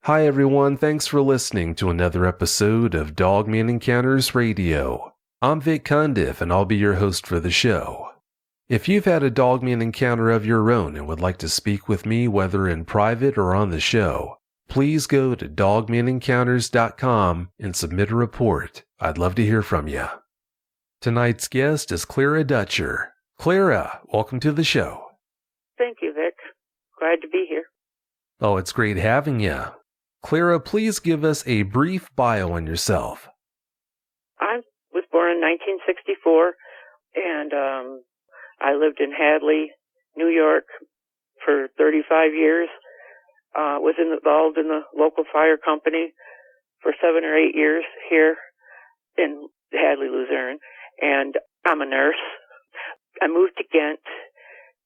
Hi everyone, thanks for listening to another episode of Dogman Encounters Radio. I'm Vic Cundiff and I'll be your host for the show. If you've had a Dogman encounter of your own and would like to speak with me whether in private or on the show, please go to dogmanencounters.com and submit a report. I'd love to hear from you. Tonight's guest is Clara Dutcher. Clara, welcome to the show. Thank you, Vic. Glad to be here. Oh, it's great having you. Clara, please give us a brief bio on yourself. I was born in 1964, and I lived in Hadley, New York for 35 years. Was involved in the local fire company for 7 or 8 years here in Hadley, Luzerne, and I'm a nurse. I moved to Ghent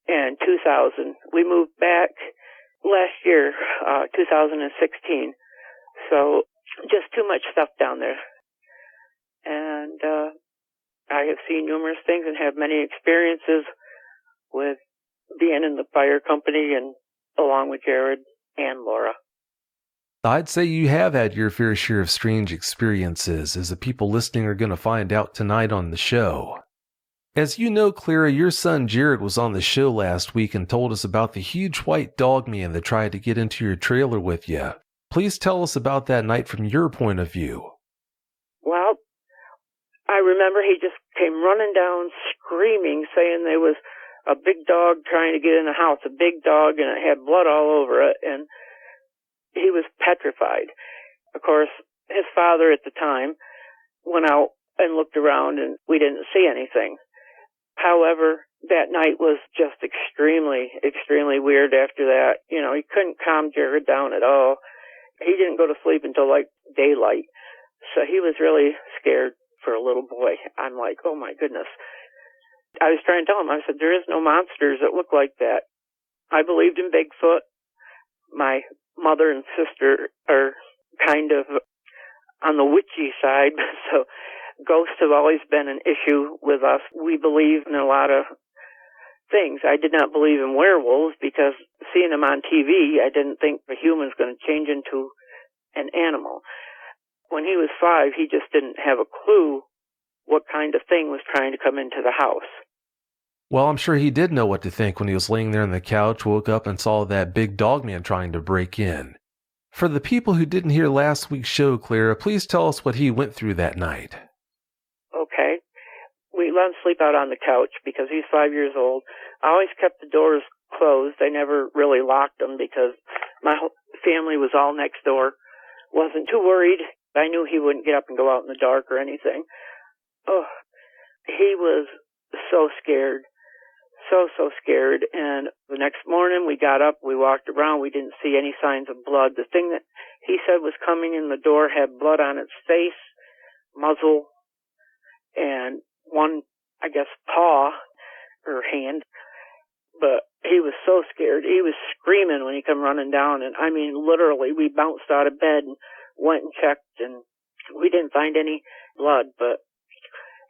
in 2000. We moved back last year, 2016. So just too much stuff down there. And I have seen numerous things and have many experiences with being in the fire company and along with Jerrid and Laura. I'd say you have had your fair share of strange experiences, as the people listening are going to find out tonight on the show. As you know, Clara, your son Jerrid was on the show last week and told us about the huge white dogman that tried to get into your trailer with you. Please tell us about that night from your point of view. Well, I remember he just came running down screaming, saying there was a big dog trying to get in the house, a big dog, and it had blood all over it, and he was petrified. Of course, his father at the time went out and looked around, and we didn't see anything. However, that night was just extremely, extremely weird after that. You know, he couldn't calm Jerrid down at all. He didn't go to sleep until like daylight. So he was really scared for a little boy. I'm like, oh my goodness. I was trying to tell him, I said, there is no monsters that look like that. I believed in Bigfoot. My mother and sister are kind of on the witchy side, so ghosts have always been an issue with us. We believe in a lot of things. I did not believe in werewolves because seeing them on TV, I didn't think a human's going to change into an animal. When he was 5, he just didn't have a clue what kind of thing was trying to come into the house. Well, I'm sure he did know what to think when he was laying there on the couch, woke up and saw that big dogman trying to break in. For the people who didn't hear last week's show, Clara, please tell us what he went through that night. Okay. We let him sleep out on the couch because he's 5 years old. I always kept the doors closed. I never really locked them because my whole family was all next door. Wasn't too worried. I knew he wouldn't get up and go out in the dark or anything. Oh, he was so scared. So scared. And the next morning we got up, we walked around, we didn't see any signs of blood. The thing that he said was coming in the door had blood on its face, muzzle, and one, I guess, paw or hand. But he was so scared. He was screaming when he come running down. And I mean, literally, we bounced out of bed and went and checked, and we didn't find any blood. But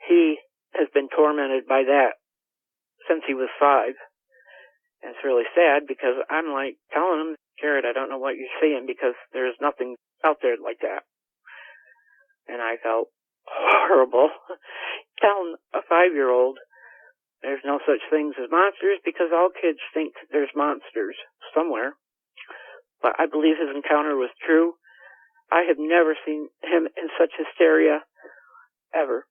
he has been tormented by that since he was 5. And it's really sad because I'm like telling him, Jerrid, I don't know what you're seeing because there's nothing out there like that. And I felt horrible telling a 5-year-old there's no such things as monsters because all kids think there's monsters somewhere. But I believe his encounter was true. I have never seen him in such hysteria ever.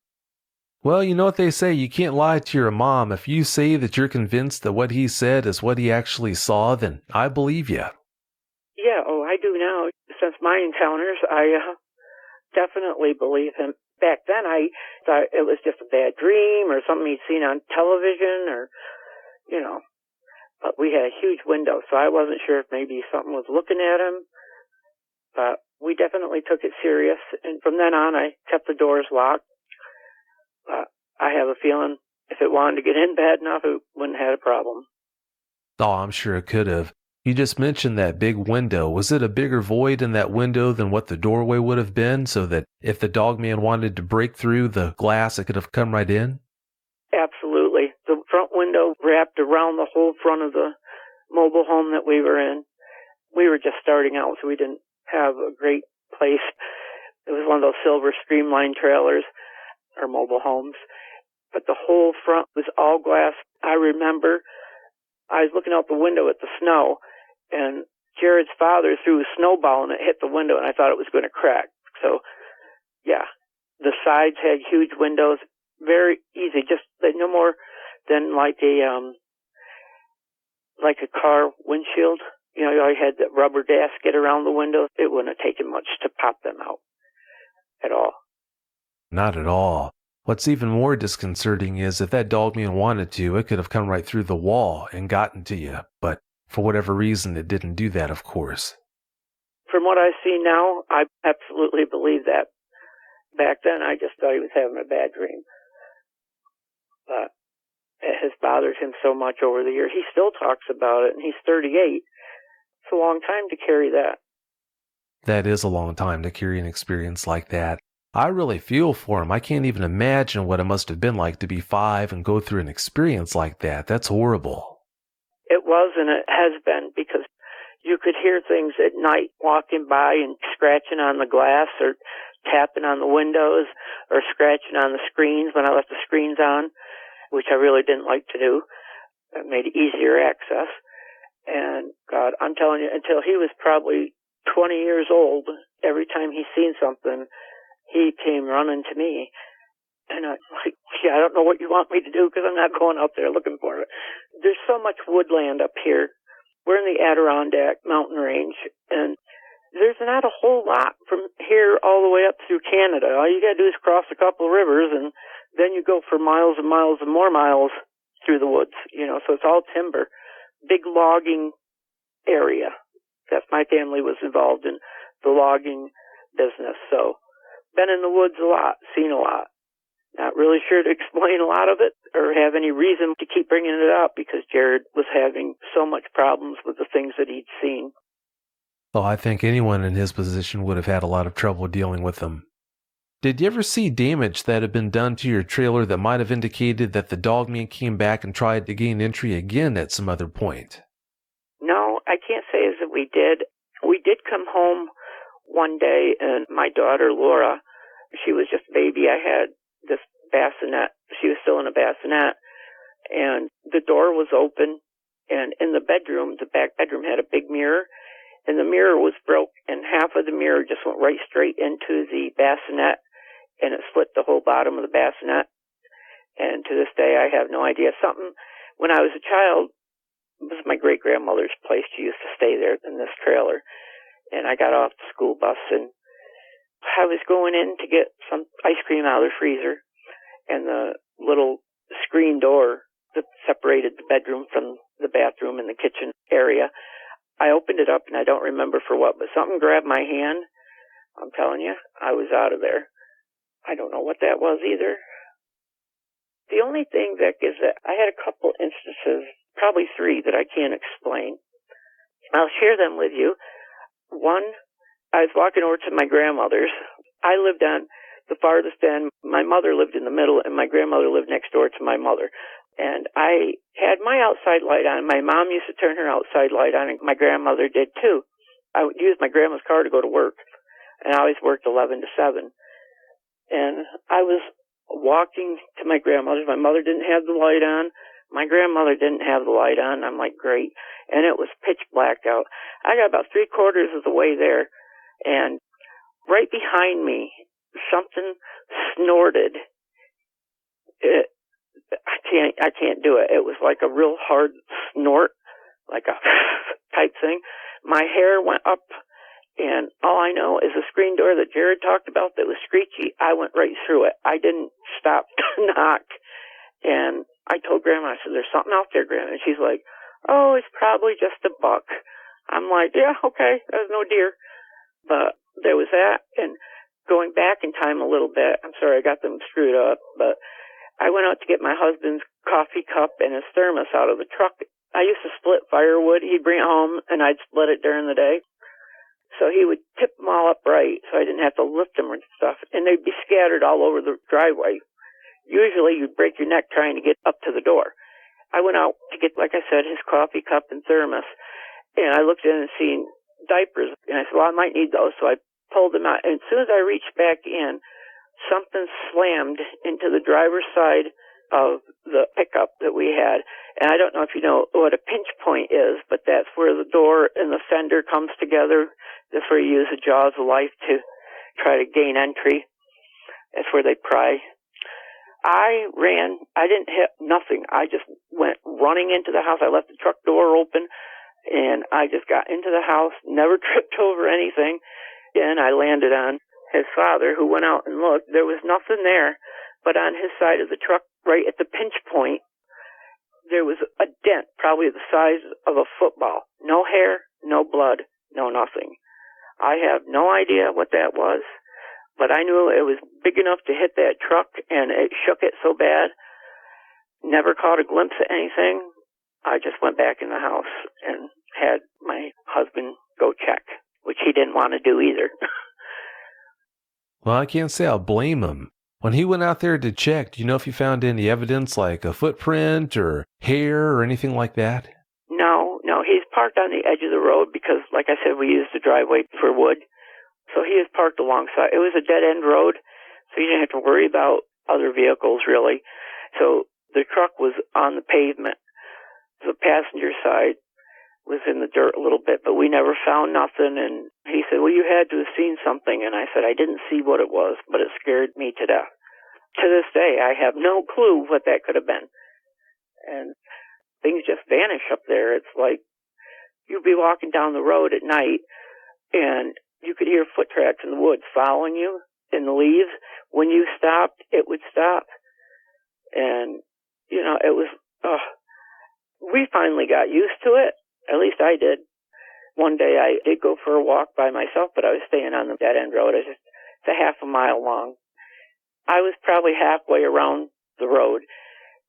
Well, you know what they say, you can't lie to your mom. If you say that you're convinced that what he said is what he actually saw, then I believe you. Yeah, I do now. Since my encounters, I definitely believe him. Back then, I thought it was just a bad dream or something he'd seen on television or, you know. But we had a huge window, so I wasn't sure if maybe something was looking at him. But we definitely took it serious. And from then on, I kept the doors locked. I have a feeling if it wanted to get in bad enough, it wouldn't have had a problem. Oh, I'm sure it could have. You just mentioned that big window. Was it a bigger void in that window than what the doorway would have been, so that if the dogman wanted to break through the glass, it could have come right in? Absolutely. The front window wrapped around the whole front of the mobile home that we were in. We were just starting out, so we didn't have a great place. It was one of those silver streamlined trailers or mobile homes, but the whole front was all glass. I remember I was looking out the window at the snow, and Jerrid's father threw a snowball and it hit the window, and I thought it was going to crack. So, yeah, the sides had huge windows, very easy, just no more than like a car windshield. You know, you had the rubber gasket around the windows. It wouldn't have taken much to pop them out at all. Not at all. What's even more disconcerting is if that dogman wanted to, it could have come right through the wall and gotten to you. But for whatever reason, it didn't do that, of course. From what I see now, I absolutely believe that. Back then, I just thought he was having a bad dream. But it has bothered him so much over the years. He still talks about it, and he's 38. It's a long time to carry that. That is a long time to carry an experience like that. I really feel for him. I can't even imagine what it must have been like to be 5 and go through an experience like that. That's horrible. It was, and it has been, because you could hear things at night walking by and scratching on the glass or tapping on the windows or scratching on the screens when I left the screens on, which I really didn't like to do. It made easier access. And God, I'm telling you, until he was probably 20 years old, every time he seen something, he came running to me. And I'm like, yeah, I don't know what you want me to do because I'm not going up there looking for it. There's so much woodland up here. We're in the Adirondack mountain range, and there's not a whole lot from here all the way up through Canada. All you got to do is cross a couple of rivers, and then you go for miles and miles and more miles through the woods. You know, so it's all timber. Big logging area. That's my family was involved in the logging business. So been in the woods a lot, seen a lot. Not really sure to explain a lot of it or have any reason to keep bringing it up because Jerrid was having so much problems with the things that he'd seen. Well, I think anyone in his position would have had a lot of trouble dealing with them. Did you ever see damage that had been done to your trailer that might have indicated that the dogman came back and tried to gain entry again at some other point? No, I can't say as that we did. We did come home one day, and my daughter, Laura, she was just a baby. I had this bassinet. She was still in a bassinet, and the door was open, and in the bedroom, the back bedroom had a big mirror, and the mirror was broke, and half of the mirror just went right straight into the bassinet, and it split the whole bottom of the bassinet. And to this day, I have no idea. Something, when I was a child, it was my great-grandmother's place. She used to stay there in this trailer. And I got off the school bus, and I was going in to get some ice cream out of the freezer, and the little screen door that separated the bedroom from the bathroom and the kitchen area, I opened it up, and I don't remember for what, but something grabbed my hand. I'm telling you, I was out of there. I don't know what that was either. The only thing, Vic, is that I had a couple instances, probably 3, that I can't explain. I'll share them with you. One, I was walking over to my grandmother's. I lived on the farthest end. My mother lived in the middle, and my grandmother lived next door to my mother. And I had my outside light on. My mom used to turn her outside light on, and my grandmother did too. I would use my grandma's car to go to work, and I always worked 11 to 7. And I was walking to my grandmother's. My mother didn't have the light on. My grandmother didn't have the light on. I'm like, great. And it was pitch black out. I got about 3/4 of the way there, and right behind me, something snorted. I can't do it. It was like a real hard snort, like a type thing. My hair went up, and all I know is the screen door that Jerrid talked about that was screechy. I went right through it. I didn't stop to knock. And I told Grandma, I said, there's something out there, Grandma. And she's like, oh, it's probably just a buck. I'm like, yeah, okay, there's no deer. But there was that. And going back in time a little bit, I'm sorry, I got them screwed up, but I went out to get my husband's coffee cup and his thermos out of the truck. I used to split firewood. He'd bring it home, and I'd split it during the day. So he would tip them all upright so I didn't have to lift them and stuff. And they'd be scattered all over the driveway. Usually you'd break your neck trying to get up to the door. I went out to get, like I said, his coffee cup and thermos. And I looked in and seen diapers. And I said, well, I might need those. So I pulled them out. And as soon as I reached back in, something slammed into the driver's side of the pickup that we had. And I don't know if you know what a pinch point is, but that's where the door and the fender comes together. That's where you use the jaws of life to try to gain entry. That's where they pry. I ran. I didn't hit nothing. I just went running into the house. I left the truck door open, and I just got into the house, never tripped over anything, and I landed on his father, who went out and looked. There was nothing there, but on his side of the truck, right at the pinch point, there was a dent, probably the size of a football. No hair, no blood, no nothing. I have no idea what that was, but I knew it was big enough to hit that truck, and it shook it so bad. Never caught a glimpse of anything. I just went back in the house and had my husband go check, which he didn't want to do either. Well, I can't say I'll blame him. When he went out there to check, do you know if he found any evidence like a footprint or hair or anything like that? No. He's parked on the edge of the road because, like I said, we used the driveway for wood. So he is parked alongside. It was a dead-end road, so you didn't have to worry about other vehicles, really. So the truck was on the pavement. The passenger side was in the dirt a little bit, but we never found nothing. And he said, well, you had to have seen something. And I said, I didn't see what it was, but it scared me to death. To this day, I have no clue what that could have been. And things just vanish up there. It's like you'd be walking down the road at night, and you could hear foot tracks in the woods following you in the leaves. When you stopped, it would stop. And, it was, we finally got used to it. At least I did. One day I did go for a walk by myself, but I was staying on the dead-end road. It's a half a mile long. I was probably halfway around the road.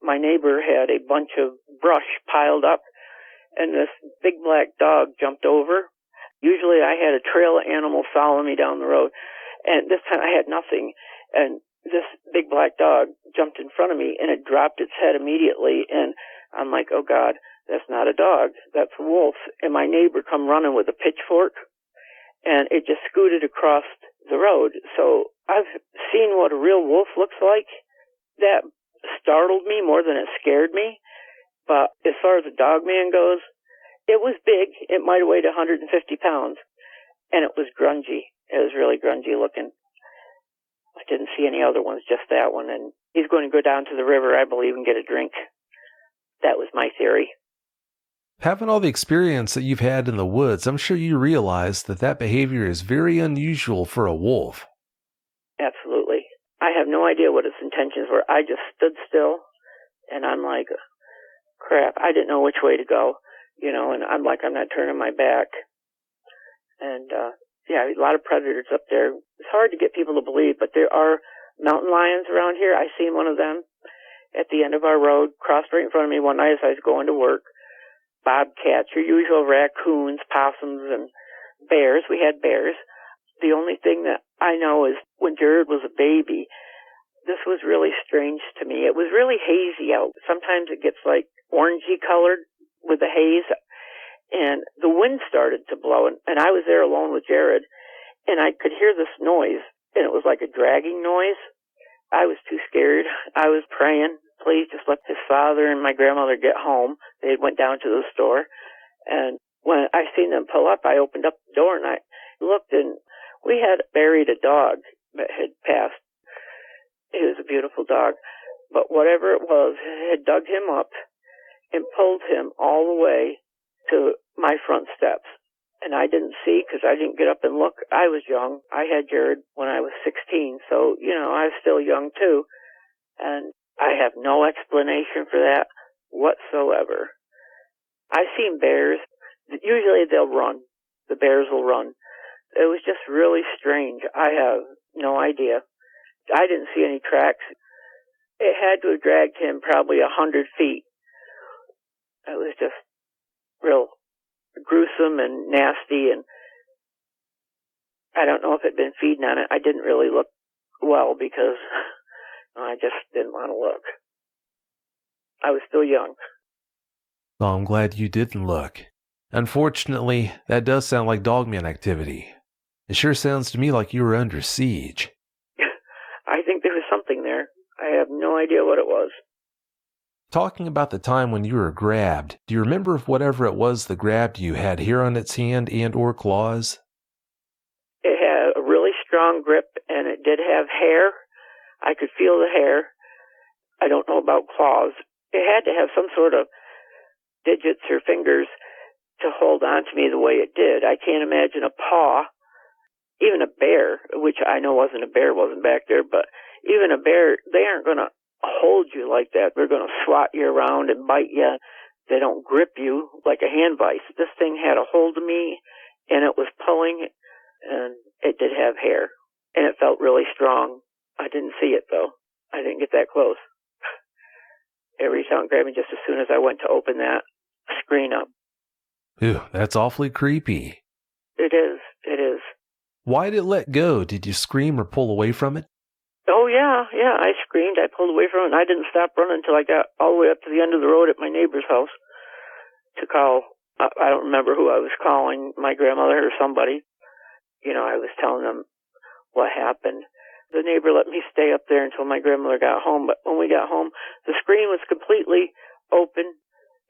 My neighbor had a bunch of brush piled up, and this big black dog jumped over. Usually I had a trail of animals following me down the road, and this time I had nothing. And this big black dog jumped in front of me, and it dropped its head immediately. And I'm like, oh, God, that's not a dog. That's a wolf. And my neighbor come running with a pitchfork, and it just scooted across the road. So I've seen what a real wolf looks like. That startled me more than it scared me. But as far as the Dogman goes, it was big. It might have weighed 150 pounds, and it was grungy. It was really grungy looking. I didn't see any other ones, just that one. And he's going to go down to the river, I believe, and get a drink. That was my theory. Having all the experience that you've had in the woods, I'm sure you realize that behavior is very unusual for a wolf. Absolutely. I have no idea what its intentions were. I just stood still, and I'm like, crap, I didn't know which way to go, and I'm like, I'm not turning my back. And, a lot of predators up there. It's hard to get people to believe, but there are mountain lions around here. I seen one of them at the end of our road, crossed right in front of me one night as I was going to work. Bobcats, your usual raccoons, possums, and bears. We had bears. The only thing that I know is when Jerrid was a baby, this was really strange to me. It was really hazy out. Sometimes it gets like orangey colored with the haze, and the wind started to blow, and I was there alone with Jerrid, and I could hear this noise, and it was like a dragging noise. I was too scared. I was praying, please just let his father and my grandmother get home. They went down to the store, and when I seen them pull up, I opened up the door and I looked, and we had buried a dog that had passed. It was a beautiful dog, but whatever it was, it had dug him up and pulled him all the way to my front steps. And I didn't see because I didn't get up and look. I was young. I had Jerrid when I was 16, so, I was still young too. And I have no explanation for that whatsoever. I've seen bears. Usually they'll run. The bears will run. It was just really strange. I have no idea. I didn't see any tracks. It had to have dragged him probably 100 feet. It was just real gruesome and nasty, and I don't know if it had been feeding on it. I didn't really look well because I just didn't want to look. I was still young. Well, I'm glad you didn't look. Unfortunately, that does sound like Dogman activity. It sure sounds to me like you were under siege. I think there was something there. I have no idea what it was. Talking about the time when you were grabbed, do you remember if whatever it was that grabbed you had hair on its hand and or claws? It had a really strong grip, and it did have hair. I could feel the hair. I don't know about claws. It had to have some sort of digits or fingers to hold on to me the way it did. I can't imagine a paw, even a bear, which I know wasn't a bear, wasn't back there, but even a bear, they aren't going to hold you like that. They're going to swat you around and bite you. They don't grip you like a hand vise. This thing had a hold of me, and it was pulling, and it did have hair, and it felt really strong. I didn't see it, though. I didn't get that close. It reached out and grabbed me just as soon as I went to open that screen up. Ew, that's awfully creepy. It is. It is. Why did it let go? Did you scream or pull away from it? Oh, yeah. I screamed. I pulled away from it, and I didn't stop running until I got all the way up to the end of the road at my neighbor's house to call. I don't remember who I was calling, my grandmother or somebody. I was telling them what happened. The neighbor let me stay up there until my grandmother got home, but when we got home, the screen was completely open.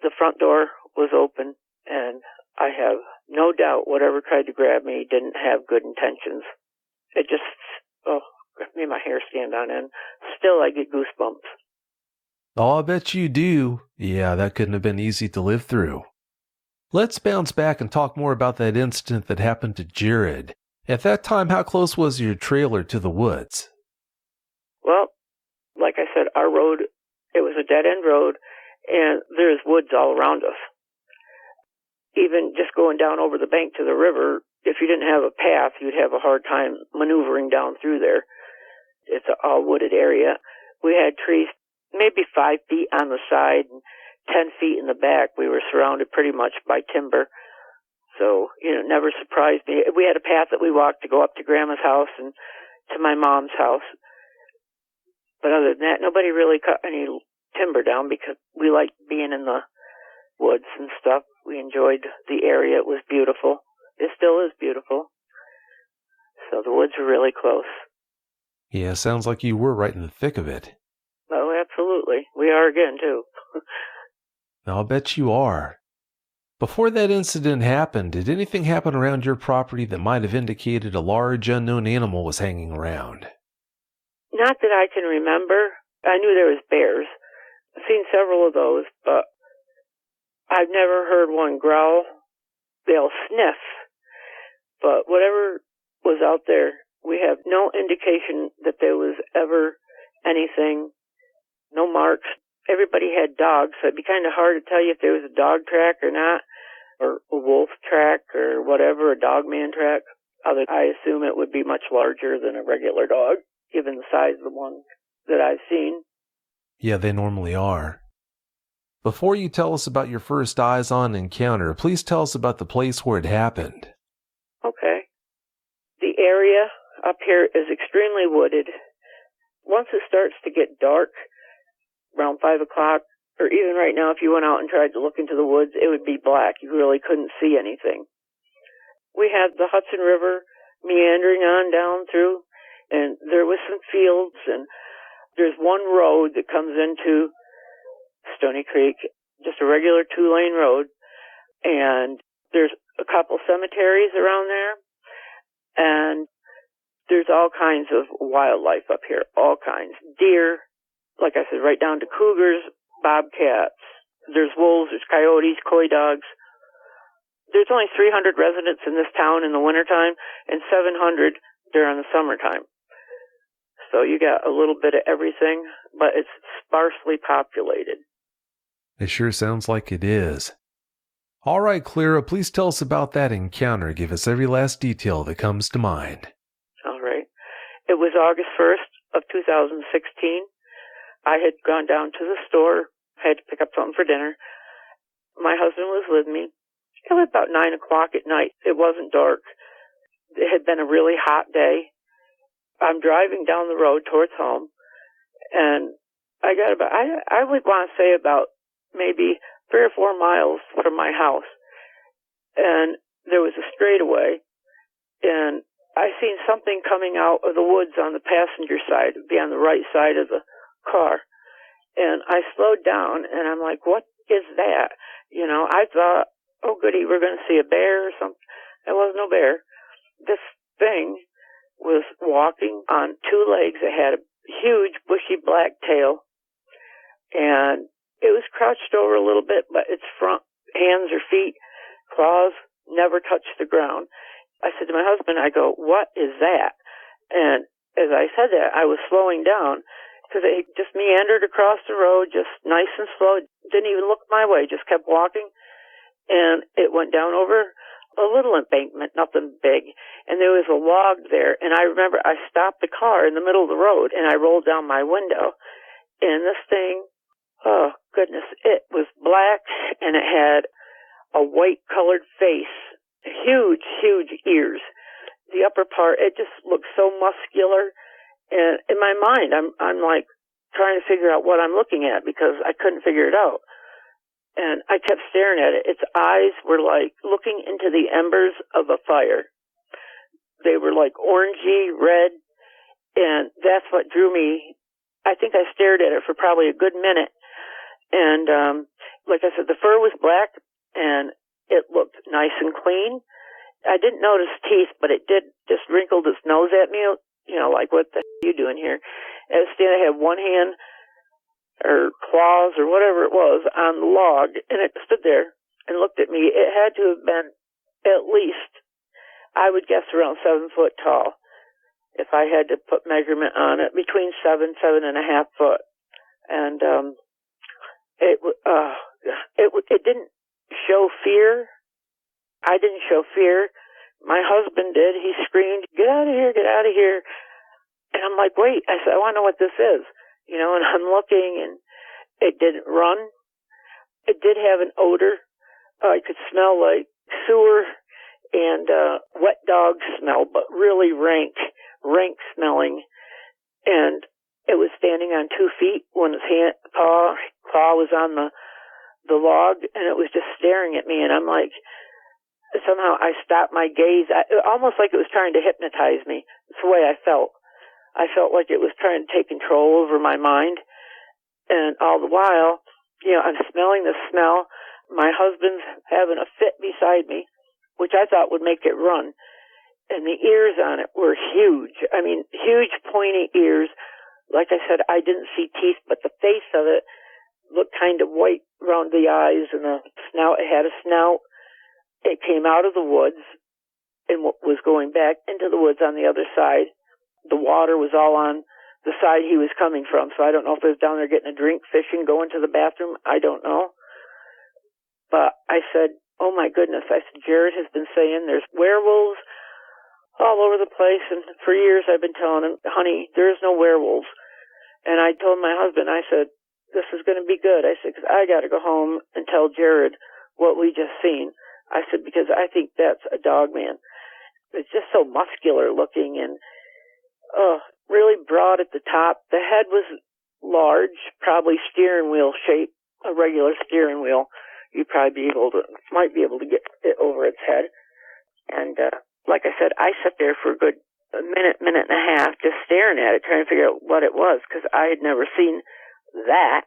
The front door was open, and I have no doubt whatever tried to grab me didn't have good intentions. It just, made my hair stand on end. Still, I get goosebumps. Oh, I bet you do. Yeah, that couldn't have been easy to live through. Let's bounce back and talk more about that incident that happened to Jerrid. At that time, how close was your trailer to the woods? Well, like I said, our road, it was a dead-end road, and there's woods all around us. Even just going down over the bank to the river, if you didn't have a path, you'd have a hard time maneuvering down through there. It's an all-wooded area. We had trees maybe 5 feet on the side and 10 feet in the back. We were surrounded pretty much by timber. So, it never surprised me. We had a path that we walked to go up to Grandma's house and to my mom's house. But other than that, nobody really cut any timber down because we liked being in the woods and stuff. We enjoyed the area. It was beautiful. It still is beautiful. So the woods were really close. Yeah, sounds like you were right in the thick of it. Oh, absolutely. We are again, too. I'll bet you are. Before that incident happened, did anything happen around your property that might have indicated a large unknown animal was hanging around? Not that I can remember. I knew there was bears. I've seen several of those, but I've never heard one growl. They'll sniff. But whatever was out there, we have no indication that there was ever anything, no marks. Everybody had dogs, so it'd be kind of hard to tell you if there was a dog track or not, or a wolf track or whatever, a dogman track. I assume it would be much larger than a regular dog, given the size of the ones that I've seen. Yeah, they normally are. Before you tell us about your first eyes-on encounter, please tell us about the place where it happened. Okay. The area up here is extremely wooded. Once it starts to get dark, around 5 o'clock, or even right now, if you went out and tried to look into the woods, it would be black. You really couldn't see anything. We had the Hudson River meandering on down through, and there was some fields, and there's one road that comes into Stony Creek, just a regular 2-lane road, and there's a couple cemeteries around there, and there's all kinds of wildlife up here, all kinds. Deer, like I said, right down to cougars, bobcats. There's wolves, there's coyotes, coy dogs. There's only 300 residents in this town in the wintertime and 700 during the summertime. So you got a little bit of everything, but it's sparsely populated. It sure sounds like it is. All right, Clara, please tell us about that encounter. Give us every last detail that comes to mind. All right. It was August 1st of 2016. I had gone down to the store, had to pick up something for dinner. My husband was with me. It was about 9 o'clock at night. It wasn't dark. It had been a really hot day. I'm driving down the road towards home, and I got about, I would want to say about maybe 3 or 4 miles from my house. and there was a straightaway, and I seen something coming out of the woods on the passenger side, it'd be on the right side of the car. And I slowed down, and I'm like, what is that? I thought, oh, goody, we're going to see a bear or something. There was no bear. This thing was walking on two legs. It had a huge, bushy black tail, and it was crouched over a little bit, but its front hands or feet, claws, never touched the ground. I said to my husband, I go, what is that? And as I said that, I was slowing down because it just meandered across the road, just nice and slow. Didn't even look my way, just kept walking. And it went down over a little embankment, nothing big. And there was a log there. And I remember I stopped the car in the middle of the road and I rolled down my window. And this thing, oh goodness, it was black and it had a white colored face, huge, huge ears. The upper part, it just looked so muscular. And in my mind, I'm like trying to figure out what I'm looking at because I couldn't figure it out. And I kept staring at it. Its eyes were like looking into the embers of a fire. They were like orangey red, and that's what drew me. I think I stared at it for probably a good minute. And like I said, the fur was black, and it looked nice and clean. I didn't notice teeth, but it did just wrinkled its nose at me, like, what the are you doing here? And it had one hand or claws or whatever it was on the log, and it stood there and looked at me. It had to have been at least, I would guess, around 7 foot tall. If I had to put measurement on it, between 7.5 foot. And it didn't show fear. I didn't show fear. My husband did. He screamed, "Get out of here, get out of here." And I'm like, wait. I said, I want to know what this is. And I'm looking, and it didn't run. It did have an odor. I could smell like sewer and wet dog smell, but really rank smelling. And it was standing on 2 feet when its claw was on the log, and it was just staring at me. And I'm like, somehow I stopped my gaze, almost like it was trying to hypnotize me. That's the way I felt. I felt like it was trying to take control over my mind. And all the while, I'm smelling the smell. My husband's having a fit beside me, which I thought would make it run. And the ears on it were huge. I mean, huge pointy ears. Like I said, I didn't see teeth, but the face of it looked kind of white around the eyes, and the snout, it had a snout. It came out of the woods and was going back into the woods on the other side. The water was all on the side he was coming from, so I don't know if it was down there getting a drink, fishing, going to the bathroom. I don't know. But I said, oh my goodness. I said, Jerrid has been saying there's werewolves all over the place, and for years I've been telling him, honey, there's no werewolves. And I told my husband, I said, this is going to be good. I said, because I got to go home and tell Jerrid what we just seen. I said, because I think that's a dogman. It's just so muscular looking and really broad at the top. The head was large, probably steering wheel shape, a regular steering wheel. You'd probably might be able to get it over its head. And like I said, I sat there for a good minute and a half just staring at it, trying to figure out what it was, because I had never seen that.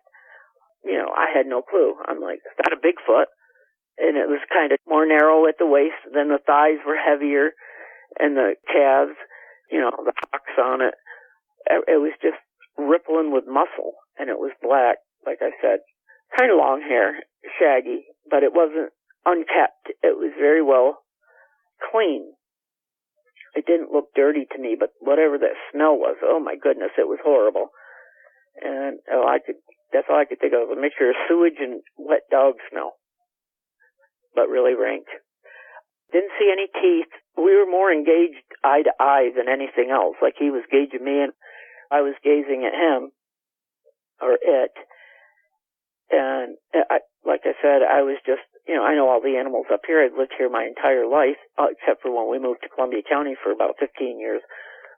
I had no clue. I'm like, it's not a Bigfoot. And it was kind of more narrow at the waist. Then the thighs were heavier, and the calves, the hocks on it. It was just rippling with muscle, and it was black, like I said. Kind of long hair, shaggy, but it wasn't unkept. It was very well clean. It didn't look dirty to me, but whatever that smell was, oh my goodness, it was horrible. And that's all I could think of, a mixture of sewage and wet dog smell, but really rank. Didn't see any teeth. We were more engaged eye to eye than anything else. Like he was gauging me and I was gazing at him or it. And like I said, I was just, I know all the animals up here. I've lived here my entire life, except for when we moved to Columbia County for about 15 years.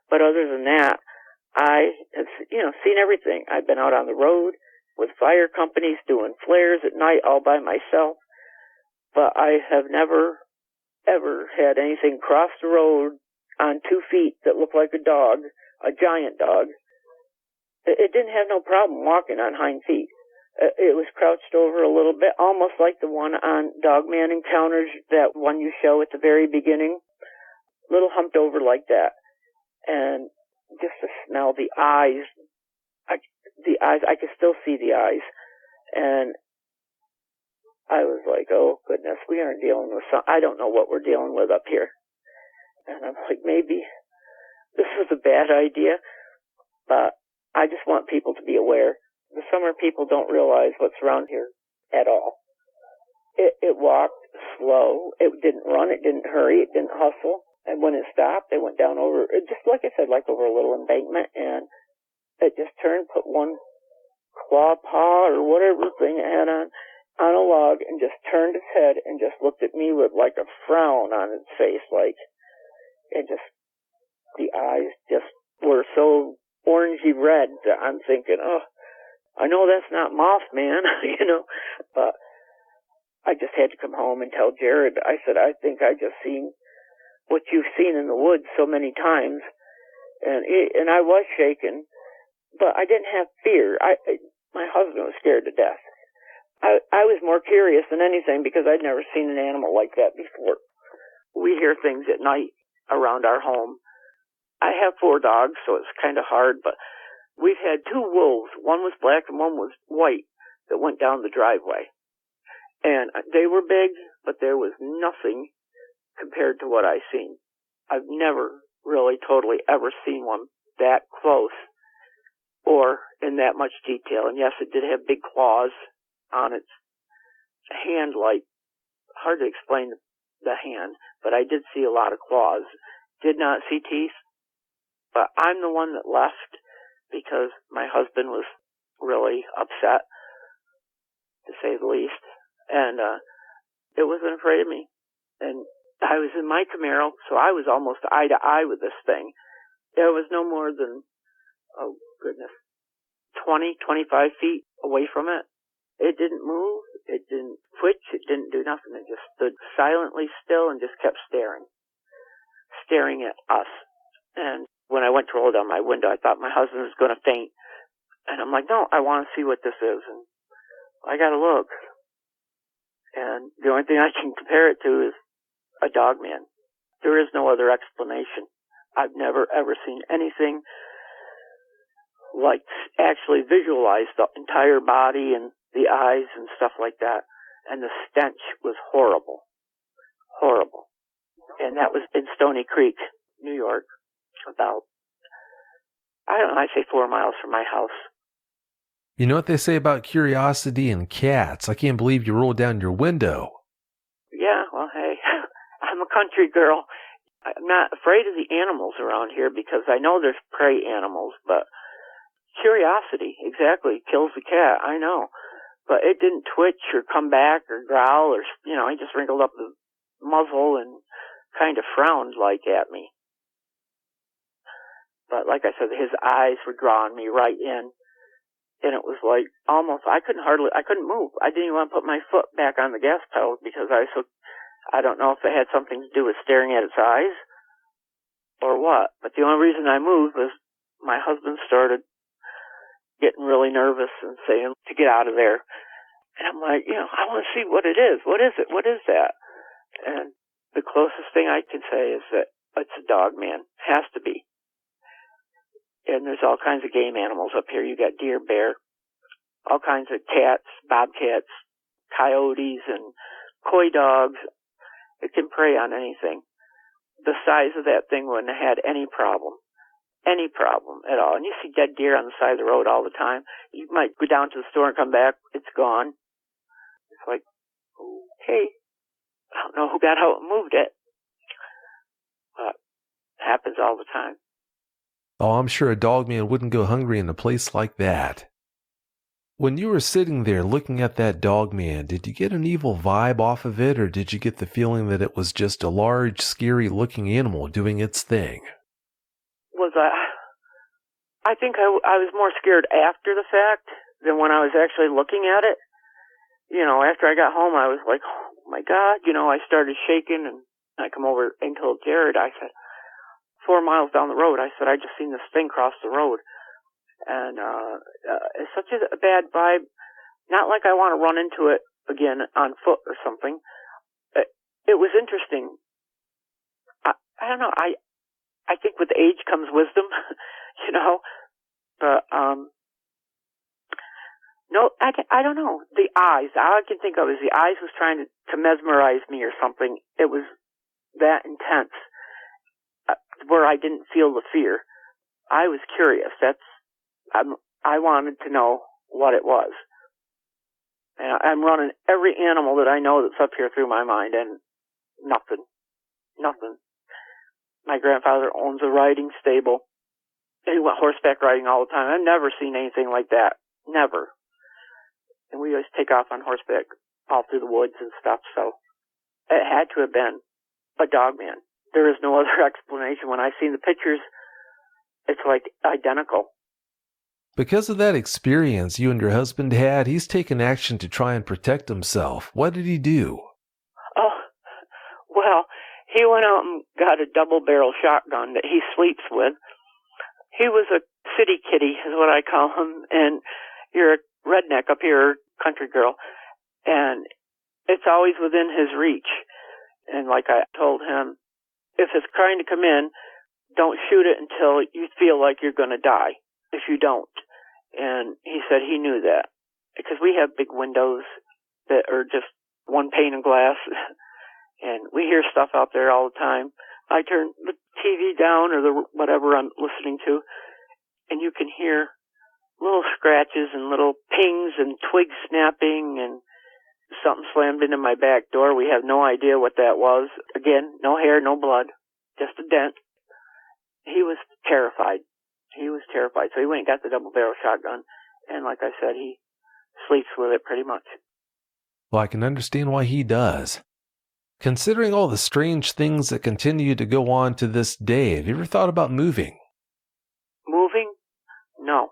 But other than that, I have, seen everything. I've been out on the road with fire companies doing flares at night all by myself. But I have never ever had anything cross the road on 2 feet that looked like a dog, a giant dog. It didn't have no problem walking on hind feet. It was crouched over a little bit, almost like the one on Dogman Encounters, that one you show at the very beginning. Little humped over like that. And just to smell the eyes, I could still see the eyes. And I was like, oh goodness, we aren't dealing with I don't know what we're dealing with up here. And I'm like, maybe this was a bad idea, but I just want people to be aware. The summer people don't realize what's around here at all. It walked slow. It didn't run. It didn't hurry. It didn't hustle. And when it stopped, it went down over, just like I said, like over a little embankment, and it just turned, put one claw paw or whatever thing it had on a log, and just turned its head and just looked at me with like a frown on its face, like it just, the eyes just were so orangey red that I'm thinking, oh, I know that's not Mothman, but I just had to come home and tell Jerrid. I said, I think I just seen what you've seen in the woods so many times, and I was shaken, but I didn't have fear. My husband was scared to death. I was more curious than anything because I'd never seen an animal like that before. We hear things at night around our home. I have 4 dogs, so it's kind of hard, but we've had 2 wolves. One was black and one was white that went down the driveway. And they were big, but there was nothing compared to what I've seen. I've never really totally ever seen one that close or in that much detail. And yes, it did have big claws on its hand, like, hard to explain the hand, but I did see a lot of claws. Did not see teeth, but I'm the one that left because my husband was really upset, to say the least, and it wasn't afraid of me. And I was in my Camaro, so I was almost eye to eye with this thing. There was no more than, 20, 25 feet away from it. It didn't move, it didn't twitch, it didn't do nothing. It just stood silently still and just kept staring at us. And when I went to roll down my window, I thought my husband was going to faint. And I'm like, no, I want to see what this is. And I got to look. And the only thing I can compare it to is a dogman. There is no other explanation. I've never, ever seen anything like actually visualize the entire body and the eyes and stuff like that. And the stench was horrible. Horrible. And that was in Stony Creek, New York, about, I'd say 4 miles from my house. You know what they say about curiosity and cats? I can't believe you rolled down your window. Yeah, well, hey, I'm a country girl. I'm not afraid of the animals around here because I know there's prey animals, but curiosity, exactly, kills the cat, I know. But it didn't twitch or come back or growl or, he just wrinkled up the muzzle and kind of frowned like at me. But like I said, his eyes were drawing me right in. And it was like almost, I couldn't move. I didn't even want to put my foot back on the gas pedal because I don't know if it had something to do with staring at its eyes or what. But the only reason I moved was my husband started getting really nervous and saying to get out of there. And I'm like, I want to see what it is. What is it? What is that? And the closest thing I can say is that it's a dogman. Has to be. And there's all kinds of game animals up here. You got deer, bear, all kinds of cats, bobcats, coyotes, and coy dogs. It can prey on anything. The size of that thing wouldn't have had any problem at all. And you see dead deer on the side of the road all the time. You might go down to the store and come back, it's gone. It's like, okay, I don't know who got out and moved it, but it happens all the time. Oh, I'm sure a dogman wouldn't go hungry in a place like that. When you were sitting there looking at that dogman, did you get an evil vibe off of it, or did you get the feeling that it was just a large, scary-looking animal doing its thing? I think I was more scared after the fact than when I was actually looking at it. After I got home, I was like, oh my God, I started shaking and I come over and told Jerrid, I said, 4 miles down the road, I said, I just seen this thing cross the road. And it's such a bad vibe. Not like I want to run into it again on foot or something. It was interesting. I don't know. I think with age comes wisdom, you know. But no, I don't know. The eyes. All I can think of is the eyes was trying to mesmerize me or something. It was that intense, where I didn't feel the fear. I was curious. I wanted to know what it was. And I'm running every animal that I know that's up here through my mind, and nothing. My grandfather owns a riding stable. He went horseback riding all the time. I've never seen anything like that. Never. And we always take off on horseback all through the woods and stuff, so it had to have been a dogman. There is no other explanation. When I seen the pictures, it's like identical. Because of that experience you and your husband had, he's taken action to try and protect himself. What did he do? Oh, well, he went out and got a double-barrel shotgun that he sleeps with. He was a city kitty, is what I call him, and you're a redneck up here, country girl, and it's always within his reach. And like I told him, if it's trying to come in, don't shoot it until you feel like you're going to die, if you don't. And he said he knew that, because we have big windows that are just one pane of glass, and we hear stuff out there all the time. I turn the TV down or the whatever I'm listening to, and you can hear little scratches and little pings and twigs snapping, and something slammed into my back door. We have no idea what that was. Again, no hair, no blood, just a dent. He was terrified. So he went and got the double-barrel shotgun, and like I said, he sleeps with it pretty much. Well, I can understand why he does. Considering all the strange things that continue to go on to this day, have you ever thought about moving? Moving? No,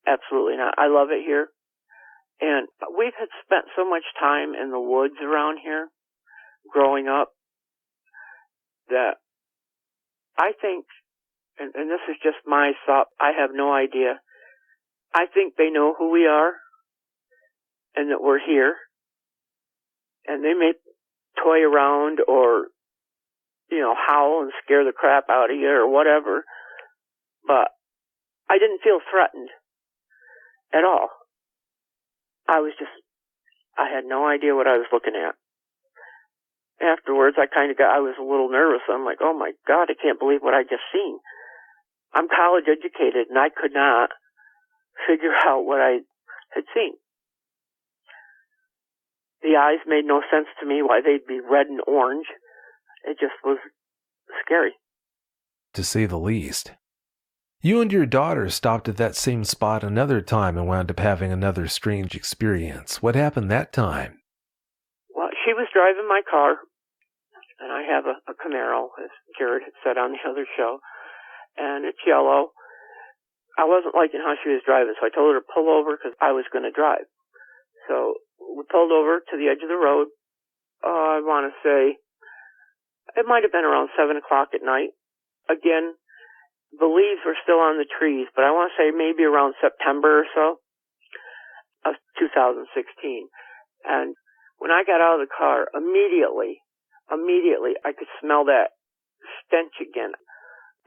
absolutely not. I love it here. And we've had spent so much time in the woods around here, growing up, that I think, and this is just my thought, I have no idea. I think they know who we are, and that we're here, and they may toy around or, howl and scare the crap out of you or whatever, but I didn't feel threatened at all. I had no idea what I was looking at. Afterwards, I was a little nervous. I'm like, oh my God, I can't believe what I just seen. I'm college educated, and I could not figure out what I had seen. The eyes made no sense to me, why they'd be red and orange. It just was scary. To say the least. You and your daughter stopped at that same spot another time and wound up having another strange experience. What happened that time? Well, she was driving my car, and I have a Camaro, as Jerrid had said on the other show, and it's yellow. I wasn't liking how she was driving, so I told her to pull over because I was going to drive. So we pulled over to the edge of the road. I want to say it might have been around 7 o'clock at night. Again, the leaves were still on the trees, but I want to say maybe around September or so of 2016. And when I got out of the car, immediately, I could smell that stench again.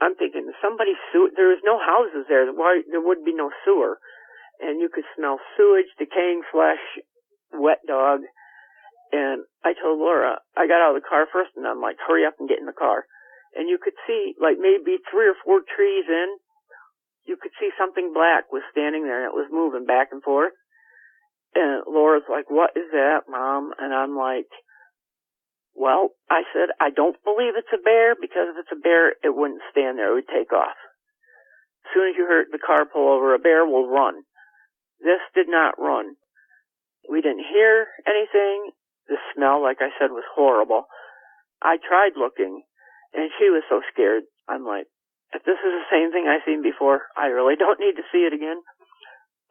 I'm thinking, somebody there was no houses there. Why there would be no sewer? And you could smell sewage, decaying flesh, wet dog. And I told Laura, I got out of the car first, and I'm like, hurry up and get in the car. And you could see, like maybe 3 or 4 trees in, you could see something black was standing there, and it was moving back and forth. And Laura's like, what is that, Mom? And I'm like, well, I said, I don't believe it's a bear, because if it's a bear, it wouldn't stand there. It would take off. As soon as you heard the car pull over, a bear will run. This did not run. We didn't hear anything. The smell, like I said, was horrible. I tried looking, and she was so scared. I'm like, if this is the same thing I've seen before, I really don't need to see it again.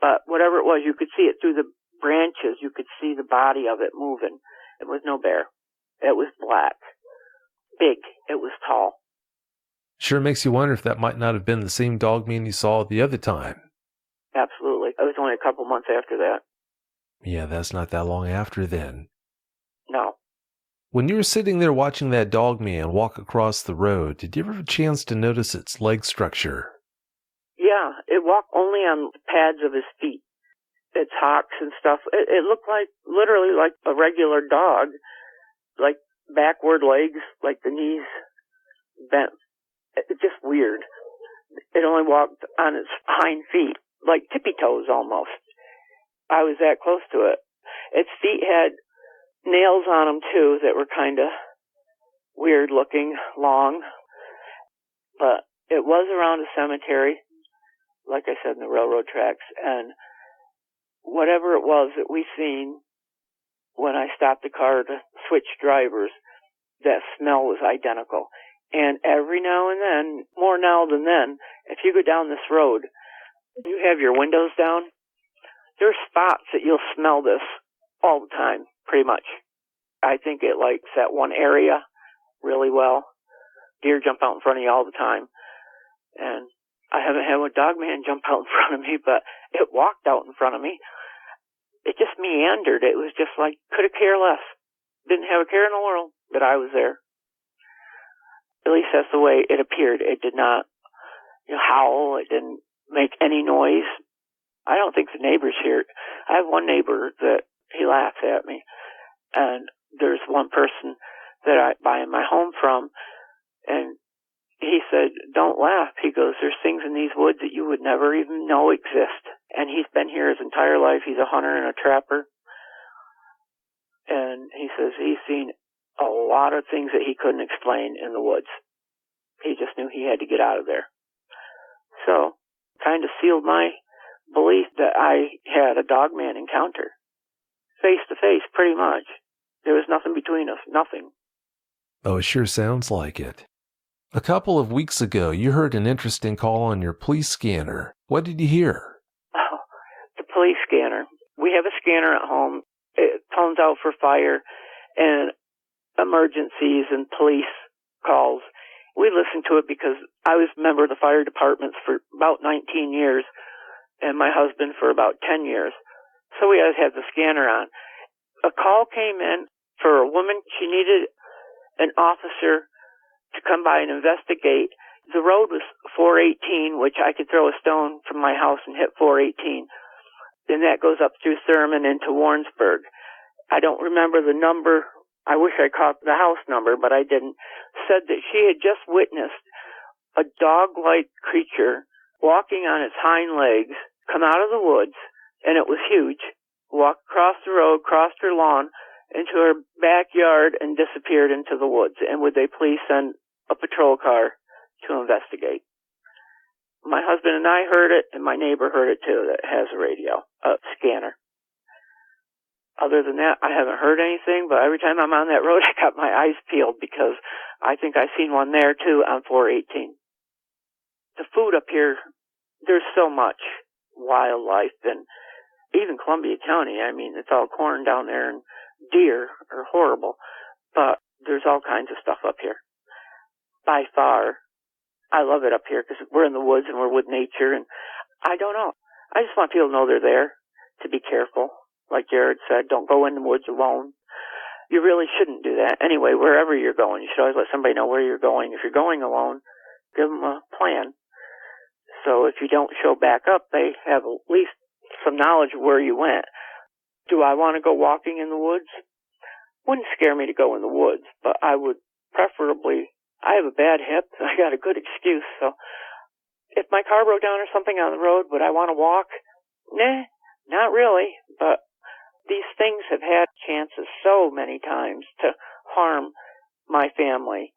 But whatever it was, you could see it through the branches. You could see the body of it moving. It was no bear. It was black. big. It was tall. Sure makes you wonder if that might not have been the same dogman you saw the other time. Absolutely. It was only a couple months after that. Yeah, that's not that long after then. No. When you were sitting there watching that dogman walk across the road, did you ever have a chance to notice its leg structure? Yeah, it walked only on the pads of his feet. Its hocks and stuff. It looked like, literally like a regular dog, like backward legs, like the knees bent. It's just weird. It only walked on its hind feet, like tippy toes almost. I was that close to it. Its feet had nails on them too that were kind of weird looking, long. But it was around a cemetery, like I said, in the railroad tracks. And whatever it was that we seen when I stopped the car to switch drivers, that smell was identical. And every now and then, more now than then, if you go down this road, you have your windows down, there's spots that you'll smell this all the time, pretty much. I think it likes that one area really well. Deer jump out in front of you all the time. And I haven't had a dogman jump out in front of me, but it walked out in front of me. It just meandered. It was just like, could have cared less. Didn't have a care in the world that I was there. At least that's the way it appeared. It did not howl. It didn't make any noise. I don't think the neighbors hear it. I have one neighbor that he laughs at me. And there's one person that I buy my home from, and he said, don't laugh. He goes, there's things in these woods that you would never even know exist. And he's been here his entire life. He's a hunter and a trapper. And he says he's seen a lot of things that he couldn't explain in the woods. He just knew he had to get out of there. So, kind of sealed my belief that I had a dogman encounter. Face to face, pretty much. There was nothing between us, nothing. Oh, it sure sounds like it. A couple of weeks ago, you heard an interesting call on your police scanner. What did you hear? Oh, the police scanner. We have a scanner at home. It tones out for fire and emergencies and police calls. We listen to it because I was a member of the fire departments for about 19 years and my husband for about 10 years. So we always had the scanner on. A call came in for a woman. She needed an officer to come by and investigate. The road was 418, which I could throw a stone from my house and hit 418. Then that goes up through Thurman into Warrensburg. I don't remember the number. I wish I caught the house number, but I didn't. Said that she had just witnessed a dog-like creature walking on its hind legs, come out of the woods, and it was huge, walk across the road, crossed her lawn, into her backyard, and disappeared into the woods. And would they please send a patrol car to investigate? My husband and I heard it, and my neighbor heard it too, that has a radio, a scanner. Other than that, I haven't heard anything, but every time I'm on that road, I got my eyes peeled because I think I've seen one there too on 418. The food up here, there's so much wildlife, and even Columbia County, I mean, it's all corn down there, and deer are horrible, but there's all kinds of stuff up here. By far, I love it up here because we're in the woods and we're with nature, and I don't know. I just want people to know they're there, to be careful. Like Jerrid said, don't go in the woods alone. You really shouldn't do that. Anyway, wherever you're going, you should always let somebody know where you're going. If you're going alone, give them a plan. So if you don't show back up, they have at least some knowledge of where you went. Do I want to go walking in the woods? Wouldn't scare me to go in the woods, but I would preferably, I have a bad hip, I got a good excuse, so if my car broke down or something on the road, would I want to walk? Nah, not really, but these things have had chances so many times to harm my family.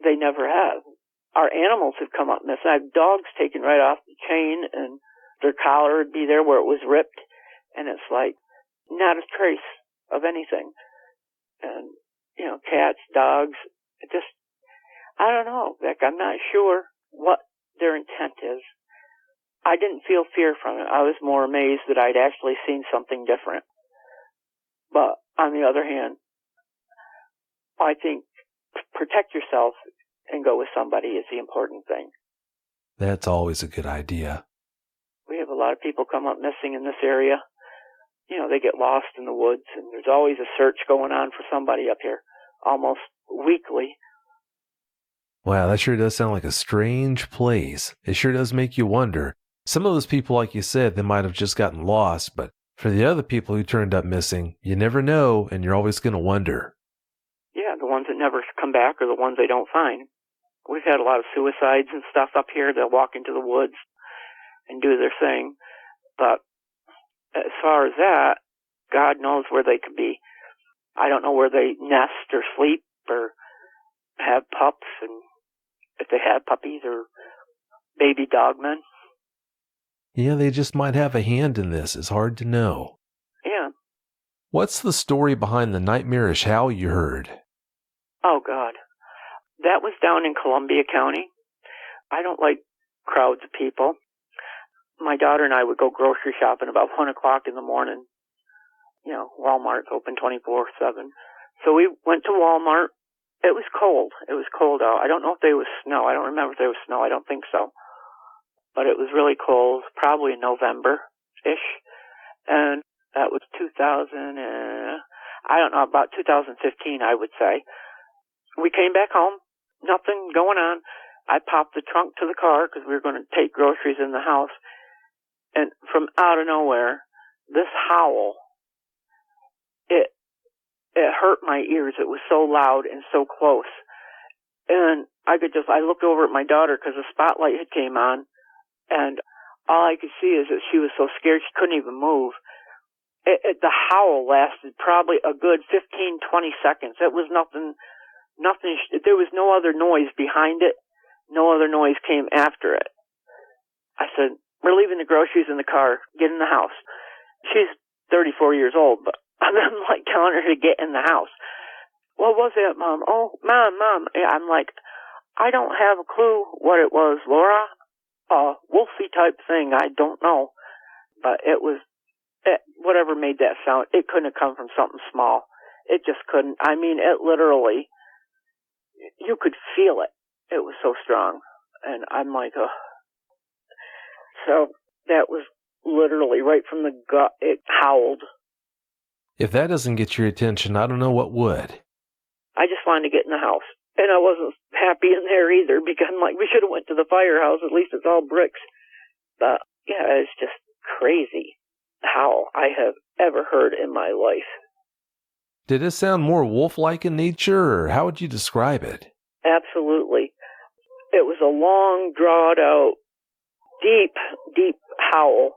They never have. Our animals have come up missing. I have dogs taken right off the chain, and their collar would be there where it was ripped, and it's like not a trace of anything. And, cats, dogs, just, I don't know, Vic. I'm not sure what their intent is. I didn't feel fear from it. I was more amazed that I'd actually seen something different. But on the other hand, I think protect yourself and go with somebody is the important thing. That's always a good idea. We have a lot of people come up missing in this area. You know, they get lost in the woods, and there's always a search going on for somebody up here, almost weekly. Wow, that sure does sound like a strange place. It sure does make you wonder. Some of those people, like you said, they might have just gotten lost, but for the other people who turned up missing, you never know, and you're always going to wonder. Yeah, the ones that never come back are the ones they don't find. We've had a lot of suicides and stuff up here. They'll walk into the woods and do their thing. But as far as that, God knows where they could be. I don't know where they nest or sleep or have pups, and if they have puppies or baby dogmen. Yeah, they just might have a hand in this. It's hard to know. Yeah. What's the story behind the nightmarish howl you heard? Oh, God. That was down in Columbia County. I don't like crowds of people. My daughter and I would go grocery shopping about 1 o'clock in the morning. You know, Walmart's open 24/7. So we went to Walmart. It was cold. It was cold out. I don't know if there was snow. I don't remember if there was snow. I don't think so. But it was really cold, probably in November-ish. And that was about 2015, I would say. We came back home. Nothing going on. I popped the trunk to the car because we were going to take groceries in the house. And from out of nowhere, this howl, it hurt my ears. It was so loud and so close. And I looked over at my daughter because the spotlight had came on, and all I could see is that she was so scared she couldn't even move. The howl lasted probably a good 15, 20 seconds. It was nothing, there was no other noise behind it. No other noise came after it. I said, we're leaving the groceries in the car. Get in the house. She's 34 years old, but I'm like telling her to get in the house. What was it, Mom? Oh, Mom. I'm like, I don't have a clue what it was, Laura. A wolfy type thing. I don't know. But whatever made that sound, it couldn't have come from something small. It just couldn't. I mean, it literally, you could feel it. It was so strong. And I'm like, ugh. So that was literally right from the gut. It howled. If that doesn't get your attention, I don't know what would. I just wanted to get in the house. And I wasn't happy in there either because I'm like, we should have went to the firehouse. At least it's all bricks. But yeah, it's just crazy how I have ever heard in my life. Did it sound more wolf-like in nature, or how would you describe it? Absolutely. It was a long, drawn-out, deep howl,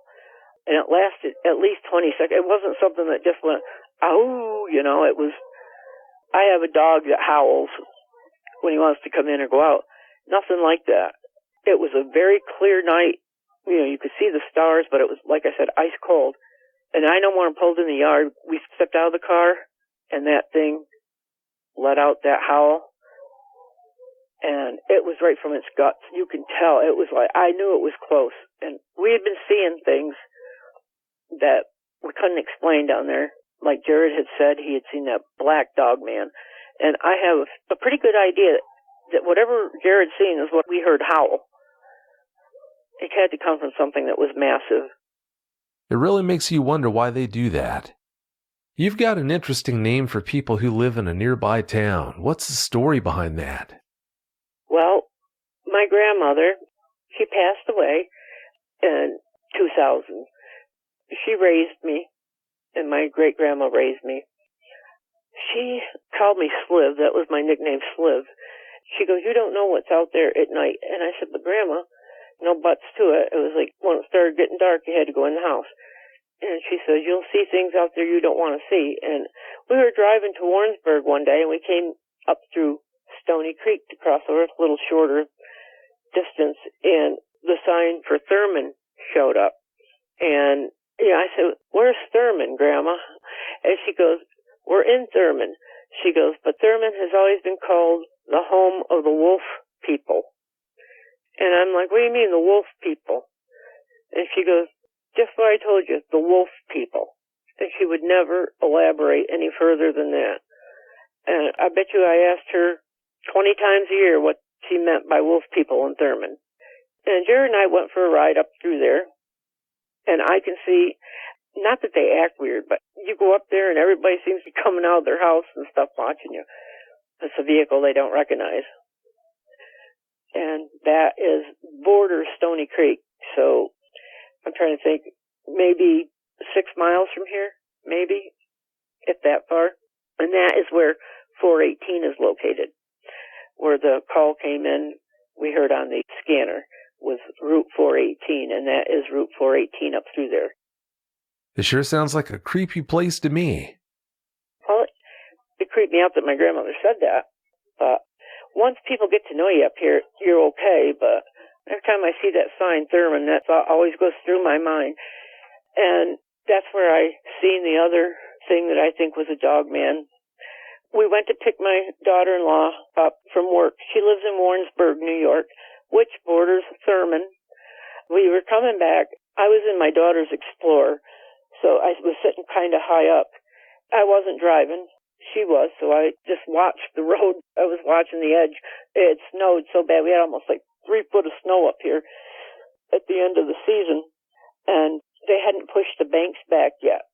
and it lasted at least 20 seconds. It wasn't something that just went, oh, you know, it was, I have a dog that howls when he wants to come in or go out. Nothing like that. It was a very clear night. You know, you could see the stars, but it was, like I said, ice cold. And I no more pulled in the yard. We stepped out of the car, and that thing let out that howl. And it was right from its guts. You can tell. It was like, I knew it was close. And we had been seeing things that we couldn't explain down there. Like Jerrid had said, he had seen that black dog man. And I have a pretty good idea that whatever Jerrid's seen is what we heard howl. It had to come from something that was massive. It really makes you wonder why they do that. You've got an interesting name for people who live in a nearby town. What's the story behind that? Well, my grandmother, she passed away in 2000. She raised me, and my great-grandma raised me. She called me Sliv. That was my nickname, Sliv. She goes, you don't know what's out there at night. And I said, but Grandma, no buts to it. It was like when it started getting dark, you had to go in the house. And she says, you'll see things out there you don't want to see. And we were driving to Warrensburg one day, and we came up through Stony Creek to cross over a little shorter distance, and the sign for Thurman showed up. And yeah, I said, where's Thurman, Grandma? And she goes, we're in Thurman. She goes, but Thurman has always been called the home of the wolf people. And I'm like, what do you mean, the wolf people? And she goes, just what I told you, the wolf people. And she would never elaborate any further than that. And I bet you I asked her 20 times a year what she meant by wolf people in Thurman. And Jerrid and I went for a ride up through there, and I can see, not that they act weird, but you go up there and everybody seems to be coming out of their house and stuff watching you. It's a vehicle they don't recognize. And that is border Stony Creek. So I'm trying to think, maybe 6 miles from here, maybe, if that far. And that is where 418 is located. Where the call came in, we heard on the scanner, was Route 418, and that is Route 418 up through there. It sure sounds like a creepy place to me. Well, it creeped me out that my grandmother said that. But once people get to know you up here, you're okay. But every time I see that sign, Thurman, that thought always goes through my mind. And that's where I seen the other thing that I think was a dogman. We went to pick my daughter-in-law up from work. She lives in Warrensburg, New York, which borders Thurman. We were coming back. I was in my daughter's Explorer, so I was sitting kind of high up. I wasn't driving. She was, so I just watched the road. I was watching the edge. It snowed so bad. We had almost like 3 foot of snow up here at the end of the season, and they hadn't pushed the banks back yet.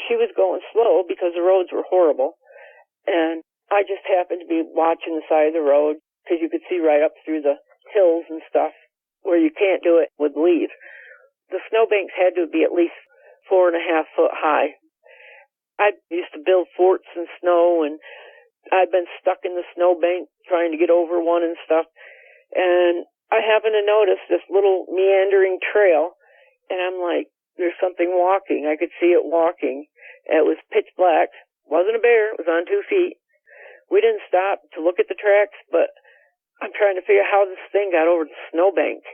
She was going slow because the roads were horrible, and I just happened to be watching the side of the road because you could see right up through the hills and stuff where you can't do it with leaves. The snowbanks had to be at least 4.5 foot high. I used to build forts in snow, and I'd been stuck in the snowbank trying to get over one and stuff. And I happened to notice this little meandering trail, and I'm like, there's something walking. I could see it walking. And it was pitch black. Wasn't a bear. It was on 2 feet. We didn't stop to look at the tracks, but I'm trying to figure out how this thing got over the snowbank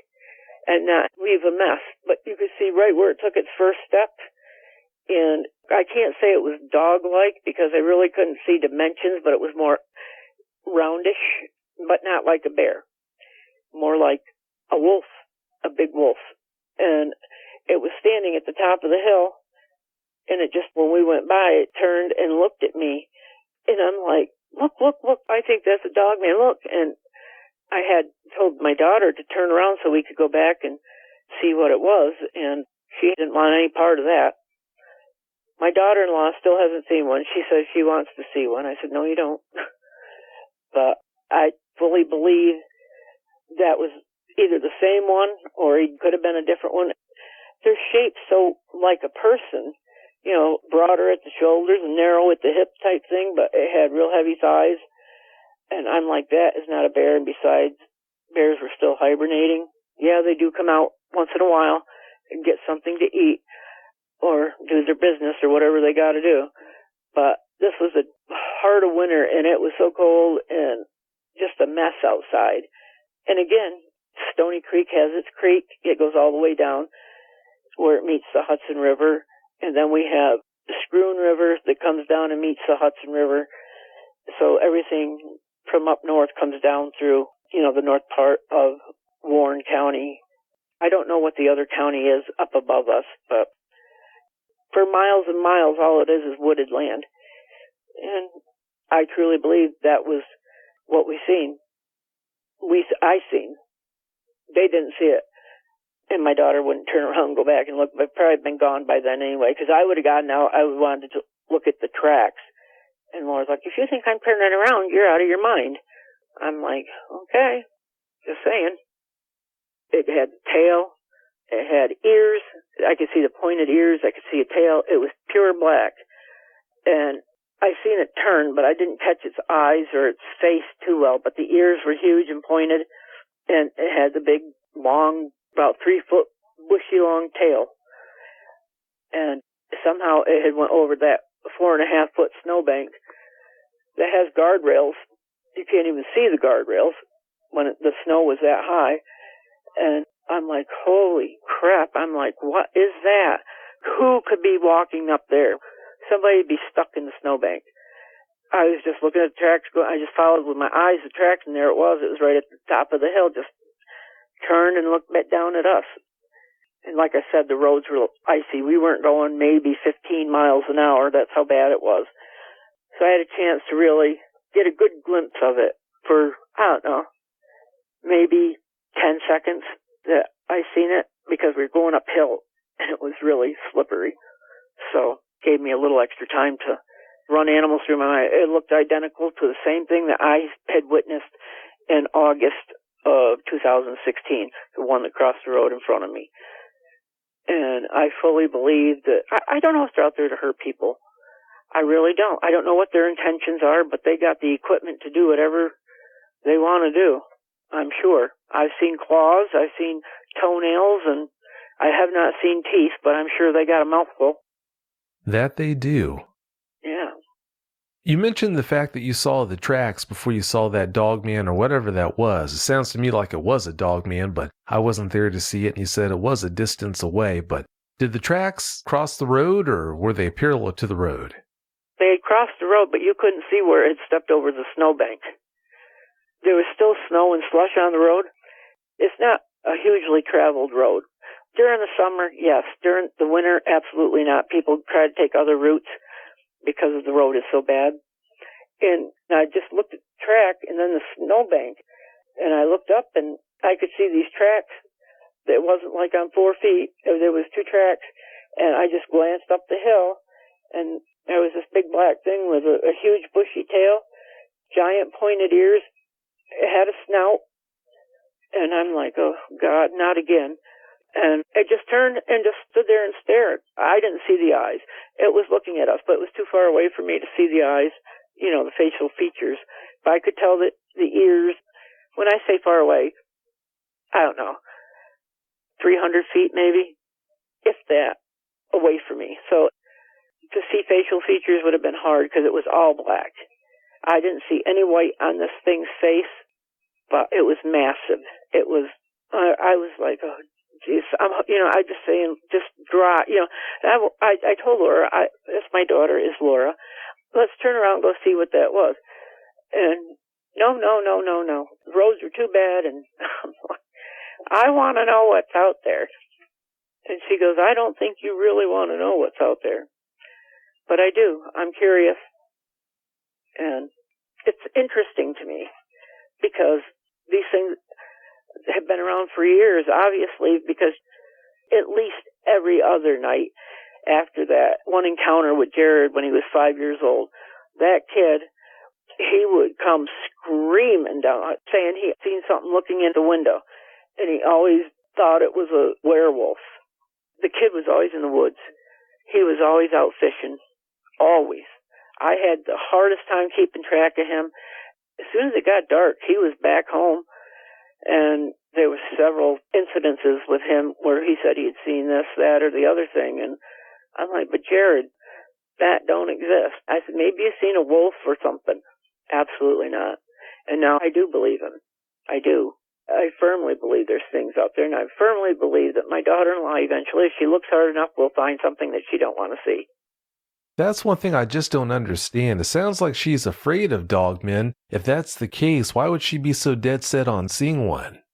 and not leave a mess. But you could see right where it took its first step. And I can't say it was dog-like because I really couldn't see dimensions, but it was more roundish, but not like a bear. More like a wolf, a big wolf. And it was standing at the top of the hill, and it just, when we went by, it turned and looked at me. And I'm like, look, I think that's a dog, man, look. And I had told my daughter to turn around so we could go back and see what it was, and she didn't want any part of that. My daughter-in-law still hasn't seen one. She says she wants to see one. I said, no, you don't. But I fully believe that was either the same one or he could have been a different one. They're shaped so like a person, you know, broader at the shoulders and narrow at the hip type thing, but it had real heavy thighs. And I'm like, that is not a bear. And besides, bears were still hibernating. Yeah, they do come out once in a while and get something to eat or do their business or whatever they got to do. But this was a heart of winter, and it was so cold and just a mess outside. And again, Stony Creek has its creek. It goes all the way down where it meets the Hudson River. And then we have the Scroon River that comes down and meets the Hudson River. So everything from up north comes down through, you know, the north part of Warren County. I don't know what the other county is up above us, but for miles and miles, all it is wooded land. And I truly believe that was what we seen. I seen. They didn't see it. And my daughter wouldn't turn around and go back and look. But probably been gone by then anyway, because I would have gotten out. I wanted to look at the tracks. And Laura's like, if you think I'm turning around, you're out of your mind. I'm like, okay, just saying. It had tail. It had ears. I could see the pointed ears. I could see a tail. It was pure black. And I seen it turn, but I didn't catch its eyes or its face too well. But the ears were huge and pointed, and it had the big, long, about 3 foot, bushy long tail. And somehow it had went over that 4.5 foot snowbank that has guardrails. You can't even see the guardrails when the snow was that high. And I'm like, holy crap. I'm like, what is that? Who could be walking up there? Somebody would be stuck in the snowbank. I was just looking at the tracks. I just followed with my eyes the tracks, and there it was. It was right at the top of the hill, just turned and looked back down at us. And like I said, the roads were icy. We weren't going maybe 15 miles an hour. That's how bad it was. So I had a chance to really get a good glimpse of it for, I don't know, maybe 10 seconds that I seen it, because we were going uphill and it was really slippery. So gave me a little extra time to run animals through my mind. It looked identical to the same thing that I had witnessed in August of 2016, the one that crossed the road in front of me. And I fully believe that, I don't know if they're out there to hurt people. I really don't. I don't know what their intentions are, but they got the equipment to do whatever they want to do, I'm sure. I've seen claws, I've seen toenails, and I have not seen teeth, but I'm sure they got a mouthful. That they do. Yeah. You mentioned the fact that you saw the tracks before you saw that dogman or whatever that was. It sounds to me like it was a dogman, but I wasn't there to see it, and you said it was a distance away. But did the tracks cross the road, or were they parallel to the road? They had crossed the road, but you couldn't see where it had stepped over the snowbank. There was still snow and slush on the road. It's not a hugely traveled road. During the summer, yes. During the winter, absolutely not. People try to take other routes because the road is so bad. And I just looked at the track and then the snowbank, and I looked up and I could see these tracks. It wasn't like on 4 feet. There was 2 tracks, and I just glanced up the hill, and there was this big black thing with a huge bushy tail, giant pointed ears. It had a snout, and I'm like, oh, God, not again. And it just turned and just stood there and stared. I didn't see the eyes. It was looking at us, but it was too far away for me to see the eyes, the facial features. But I could tell that the ears, when I say far away, I don't know, 300 feet maybe, if that, away from me. So to see facial features would have been hard because it was all black. I didn't see any white on this thing's face, but it was massive. It was, I was like, oh, geez, I just saying, just draw, I told Laura, that's my daughter, is Laura, let's turn around and go see what that was. And no. The roads were too bad, and I want to know what's out there. And she goes, I don't think you really want to know what's out there. But I do. I'm curious. And it's interesting to me because these things have been around for years, obviously, because at least every other night after that one encounter with Jerrid when he was 5 years old, that kid, he would come screaming down, saying he had seen something looking in the window, and he always thought it was a werewolf. The kid was always in the woods. He was always out fishing, always. I had the hardest time keeping track of him. As soon as it got dark, he was back home. And there were several incidences with him where he said he had seen this, that, or the other thing. And I'm like, but Jerrid, that don't exist. I said, maybe you've seen a wolf or something. Absolutely not. And now I do believe him. I do. I firmly believe there's things out there. And I firmly believe that my daughter-in-law eventually, if she looks hard enough, will find something that she don't want to see. That's one thing I just don't understand. It sounds like she's afraid of dogmen. If that's the case, why would she be so dead set on seeing one?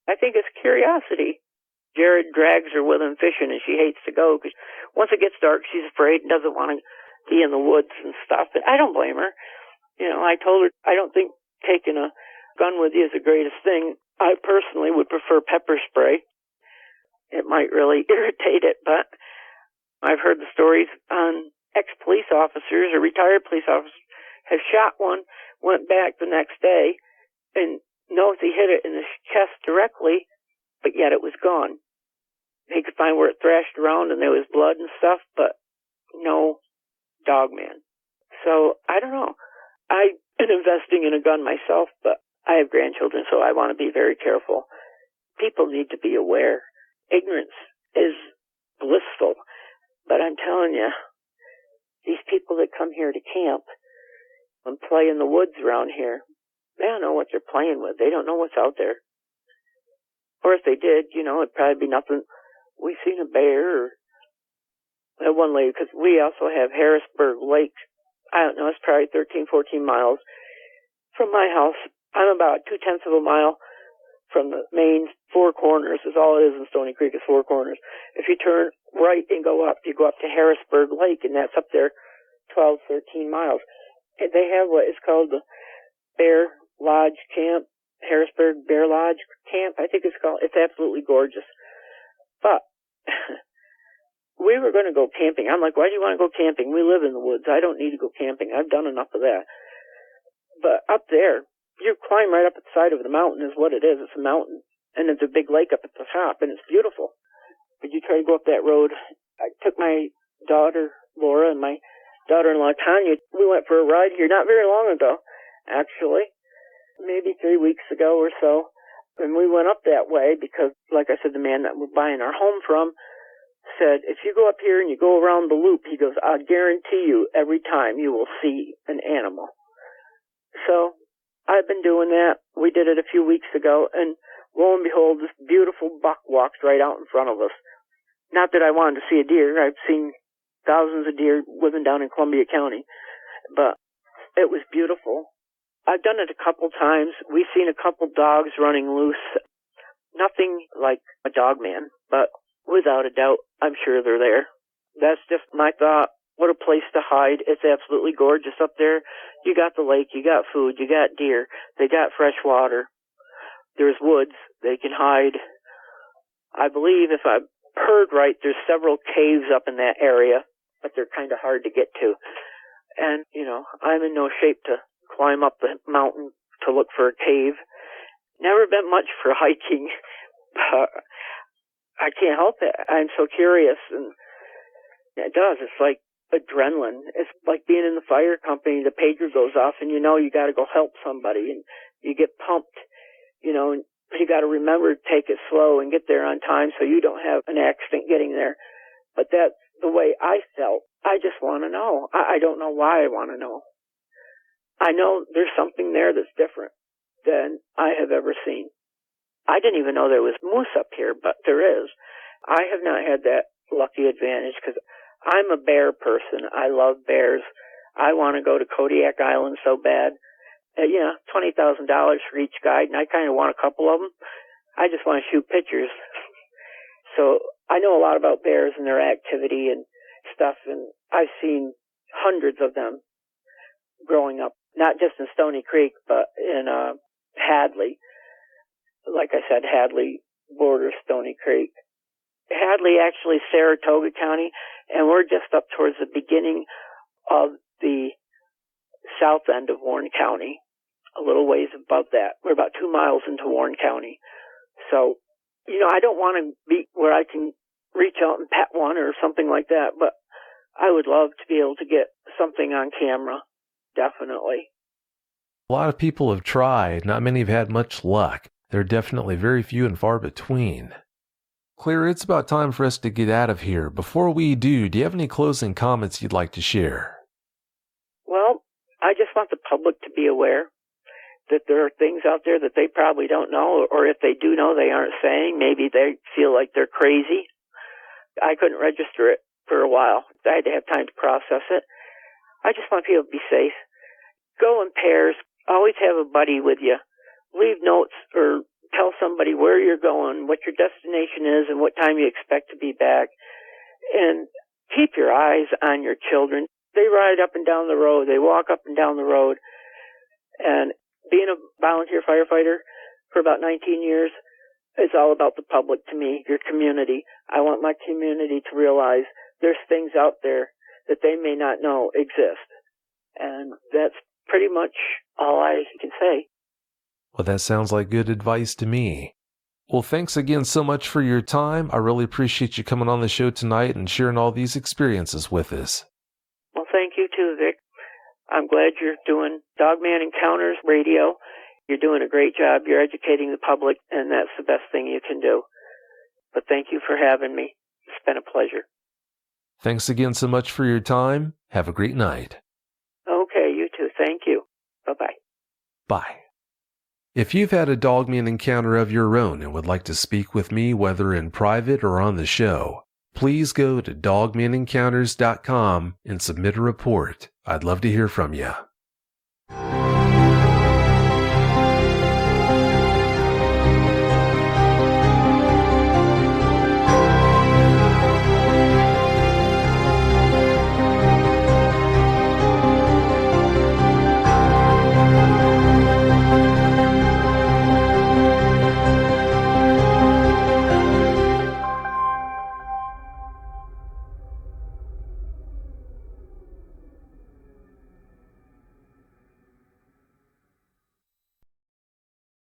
I think it's curiosity. Jerrid drags her with him fishing, and she hates to go because once it gets dark, she's afraid and doesn't want to be in the woods and stuff. And I don't blame her. I told her I don't think taking a gun with you is the greatest thing. I personally would prefer pepper spray. It might really irritate it, but I've heard the stories on ex-police officers or retired police officers have shot one, went back the next day, and knows he hit it in the chest directly, but yet it was gone. He could find where it thrashed around and there was blood and stuff, but no dogman. So, I don't know. I've been investing in a gun myself, but I have grandchildren, so I want to be very careful. People need to be aware. Ignorance is blissful, but I'm telling you, these people that come here to camp and play in the woods around here, they don't know what they're playing with. They don't know what's out there. Or if they did, it'd probably be nothing. We've seen a bear or one lady, because we also have Harrisburg Lake. I don't know, it's probably 13, 14 miles from my house. I'm about 0.2 of a mile from the main Four Corners, is all it is in Stony Creek is Four Corners. If you turn right and go up, you go up to Harrisburg Lake, and that's up there 12, 13 miles. They have what is called the Bear Lodge Camp, Harrisburg Bear Lodge Camp, I think it's called. It's absolutely gorgeous. But we were going to go camping. I'm like, why do you want to go camping? We live in the woods. I don't need to go camping. I've done enough of that. But up there, you climb right up at the side of the mountain is what it is. It's a mountain. And there's a big lake up at the top, and it's beautiful. But you try to go up that road. I took my daughter, Laura, and my daughter-in-law, Tanya. We went for a ride here not very long ago, actually, maybe 3 weeks ago or so. And we went up that way because, like I said, the man that we're buying our home from said, if you go up here and you go around the loop, he goes, I guarantee you every time you will see an animal. So I've been doing that. We did it a few weeks ago, and lo and behold, this beautiful buck walked right out in front of us. Not that I wanted to see a deer. I've seen thousands of deer living down in Columbia County, but it was beautiful. I've done it a couple times. We've seen a couple dogs running loose. Nothing like a dogman, but without a doubt, I'm sure they're there. That's just my thought. What a place to hide. It's absolutely gorgeous up there. You got the lake, you got food, you got deer, they got fresh water. There's woods. They can hide. I believe, if I've heard right, there's several caves up in that area, but they're kind of hard to get to. And, I'm in no shape to climb up the mountain to look for a cave. Never been much for hiking, but I can't help it. I'm so curious, and it does. It's like adrenaline. It's like being in the fire company. The pager goes off, and you got to go help somebody, and you get pumped, and you got to remember to take it slow and get there on time so you don't have an accident getting there. But that's the way I felt. I just want to know. I don't know why I want to know. I know there's something there that's different than I have ever seen. I didn't even know there was moose up here, but there is. I have not had that lucky advantage because I'm a bear person. I love bears. I want to go to Kodiak Island so bad. $20,000 for each guide, and I kind of want a couple of them. I just want to shoot pictures. So I know a lot about bears and their activity and stuff, and I've seen hundreds of them growing up, not just in Stony Creek, but in Hadley. Like I said, Hadley borders Stony Creek. Hadley actually Saratoga County, and we're just up towards the beginning of the south end of Warren County, a little ways above that. We're about 2 miles into Warren County. So, I don't want to be where I can reach out and pet one or something like that, but I would love to be able to get something on camera, definitely. A lot of people have tried. Not many have had much luck. There are definitely very few and far between. Clara, it's about time for us to get out of here. Before we do you have any closing comments you'd like to share? Well, I just want the public to be aware that there are things out there that they probably don't know, or if they do know, they aren't saying. Maybe they feel like they're crazy. I couldn't register it for a while. I had to have time to process it. I just want people to be safe. Go in pairs. Always have a buddy with you. Leave notes or tell somebody where you're going, what your destination is, and what time you expect to be back. And keep your eyes on your children. They ride up and down the road. They walk up and down the road. And being a volunteer firefighter for about 19 years is all about the public to me, your community. I want my community to realize there's things out there that they may not know exist. And that's pretty much all I can say. Well, that sounds like good advice to me. Well, thanks again so much for your time. I really appreciate you coming on the show tonight and sharing all these experiences with us. Well, thank you too, Vic. I'm glad you're doing Dogman Encounters Radio. You're doing a great job. You're educating the public, and that's the best thing you can do. But thank you for having me. It's been a pleasure. Thanks again so much for your time. Have a great night. Okay, you too. Thank you. Bye-bye. Bye. If you've had a Dogman encounter of your own and would like to speak with me, whether in private or on the show, please go to dogmenencounters.com and submit a report. I'd love to hear from you.